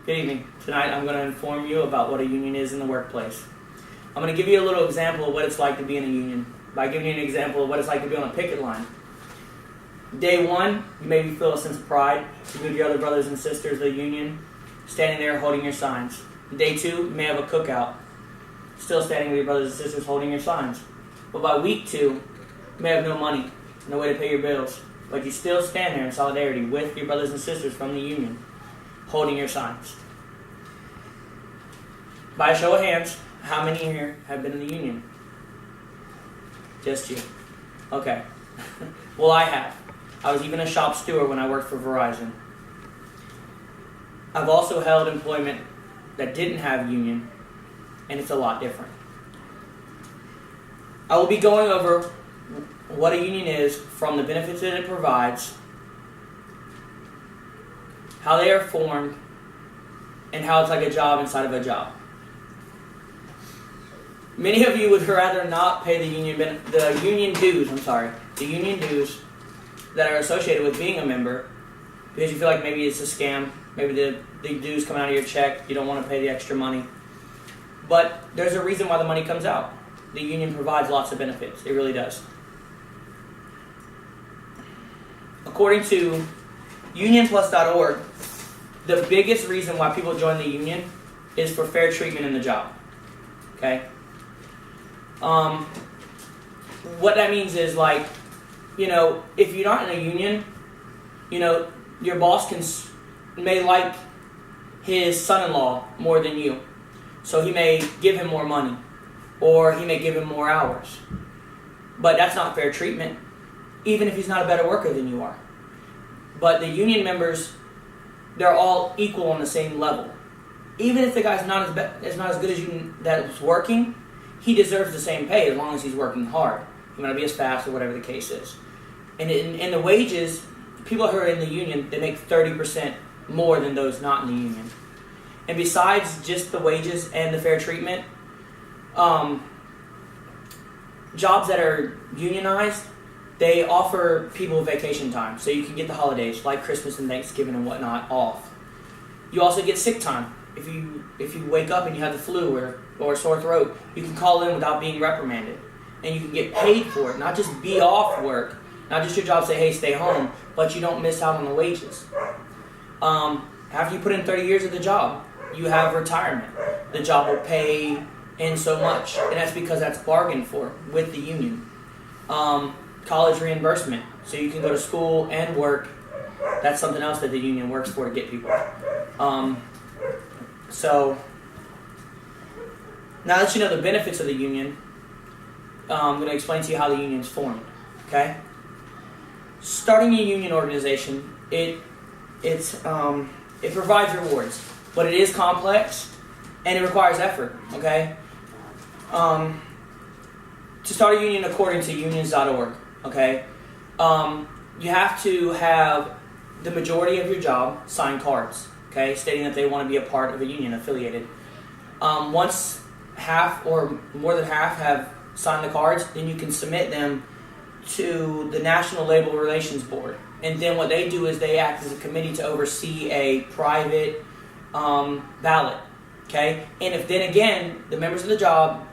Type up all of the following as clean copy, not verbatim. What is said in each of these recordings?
Good evening. Tonight I'm going to inform you about what a union is in the workplace. I'm going to give you a little example of what it's like to be in a union by giving you an example of what it's like to be on a picket line. Day one, you maybe feel a sense of pride. You meet your other brothers and sisters of the union, standing there holding your signs. Day two, you may have a cookout, still standing with your brothers and sisters holding your signs. But by week two, you may have no money, no way to pay your bills, but you still stand there in solidarity with your brothers and sisters from the union, holding your signs. By a show of hands, how many here have been in the union? Just you. Okay. Well, I have. I was even a shop steward when I worked for Verizon. I've also held employment that didn't have union, and it's a lot different. I will be going over what a union is, from the benefits that it provides, how they are formed, and how it's like a job inside of a job. Many of you would rather not pay the union dues that are associated with being a member, because you feel like maybe it's a scam, maybe the dues coming out of your check, you don't want to pay the extra money. But there's a reason why the money comes out. The union provides lots of benefits. It really does. According to unionplus.org, the biggest reason why people join the union is for fair treatment in the job. Okay? What that means is, like, if you're not in a union, your boss may like his son-in-law more than you. So he may give him more money, or he may give him more hours. But that's not fair treatment, even if he's not a better worker than you are. But the union members, they're all equal on the same level. Even if the guy's not as good as you that's working, he deserves the same pay as long as he's working hard. He might not be as fast or whatever the case is. And in the wages, people who are in the union, they make 30% more than those not in the union. And besides just the wages and the fair treatment, jobs that are unionized, they offer people vacation time. So you can get the holidays, like Christmas and Thanksgiving and whatnot, off. You also get sick time. If you wake up and you have the flu or a sore throat, you can call in without being reprimanded. And you can get paid for it, not just be off work, not just your job say, hey, stay home, but you don't miss out on the wages. After you put in 30 years of the job, you have retirement. The job will pay in so much, and that's because that's bargained for with the union. College reimbursement, so you can go to school and work. That's something else that the union works for to get people. So, now that you know the benefits of the union, I'm going to explain to you how the union is formed. Okay? Starting a union organization, it provides rewards, but it is complex and it requires effort. Okay? To start a union according to unions.org, okay, you have to have the majority of your job sign cards, okay, stating that they want to be a part of a union affiliated. Once half or more than half have signed the cards, then you can submit them to the National Labor Relations Board. And then what they do is they act as a committee to oversee a private ballot, okay? And if then again, the members of the job,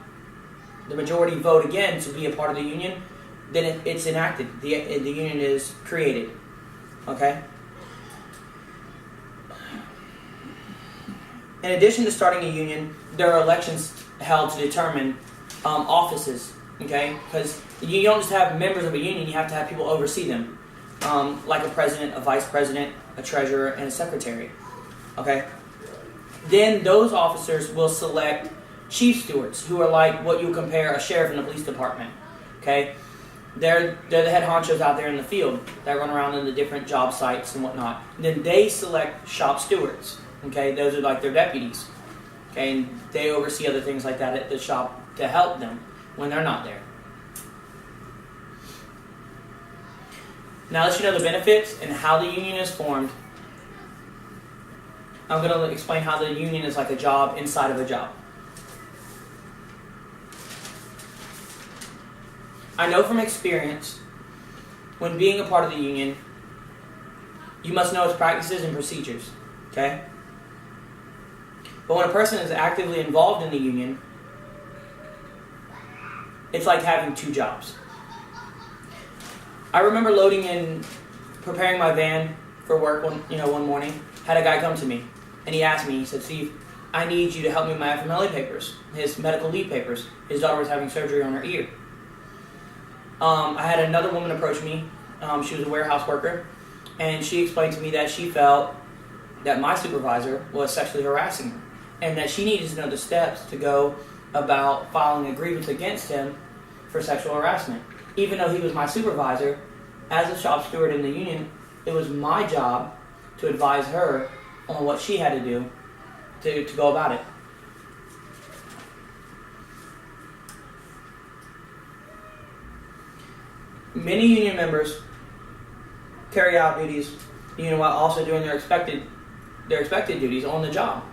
the majority vote again to be a part of the union, then it's enacted. The union is created, okay? In addition to starting a union, there are elections held to determine offices, okay? Because you don't just have members of a union, you have to have people oversee them, like a president, a vice president, a treasurer, and a secretary, okay? Then those officers will select chief stewards, who are like what you compare a sheriff in the police department, okay? They're the head honchos out there in the field that run around in the different job sites and whatnot. And then they select shop stewards, okay? Those are like their deputies, okay? And they oversee other things like that at the shop to help them when they're not there. Now that you know the benefits and how the union is formed, I'm going to explain how the union is like a job inside of a job. I know from experience, when being a part of the union, you must know its practices and procedures, okay? But when a person is actively involved in the union, it's like having two jobs. I remember preparing my van for work one morning, had a guy come to me, and he asked me, he said, "Steve, I need you to help me with my FMLA papers, his medical leave papers. His daughter was having surgery on her ear." I had another woman approach me. She was a warehouse worker, and she explained to me that she felt that my supervisor was sexually harassing her, and that she needed to know the steps to go about filing a grievance against him for sexual harassment. Even though he was my supervisor, as a shop steward in the union, it was my job to advise her on what she had to do to go about it. Many union members carry out duties, while also doing their expected duties on the job.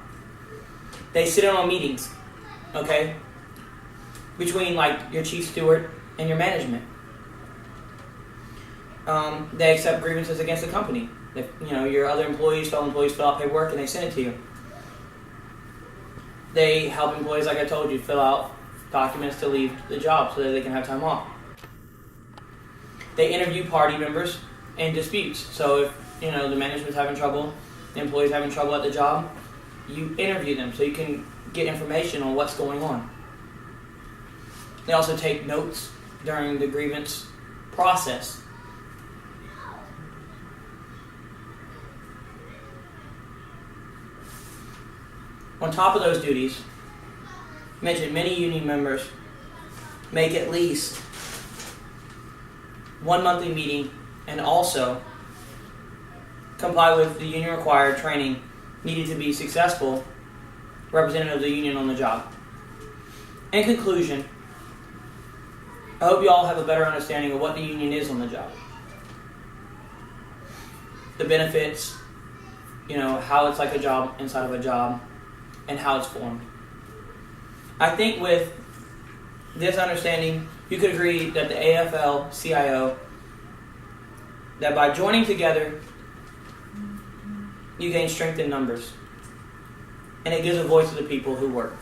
They sit in on meetings, okay, between like your chief steward and your management. They accept grievances against the company. If, your other fellow employees fill out paperwork and they send it to you. They help employees, like I told you, fill out documents to leave the job so that they can have time off. They interview party members in disputes. So if, the management's having trouble, the employee's having trouble at the job, you interview them so you can get information on what's going on. They also take notes during the grievance process. On top of those duties, mentioned many union members make at least one monthly meeting and also comply with the union required training needed to be successful representative of the union on the job. In conclusion, I hope you all have a better understanding of what the union is on the job. The benefits, how it's like a job inside of a job, and how it's formed. I think with this understanding, you could agree that the AFL-CIO, that by joining together, you gain strength in numbers, and it gives a voice to the people who work.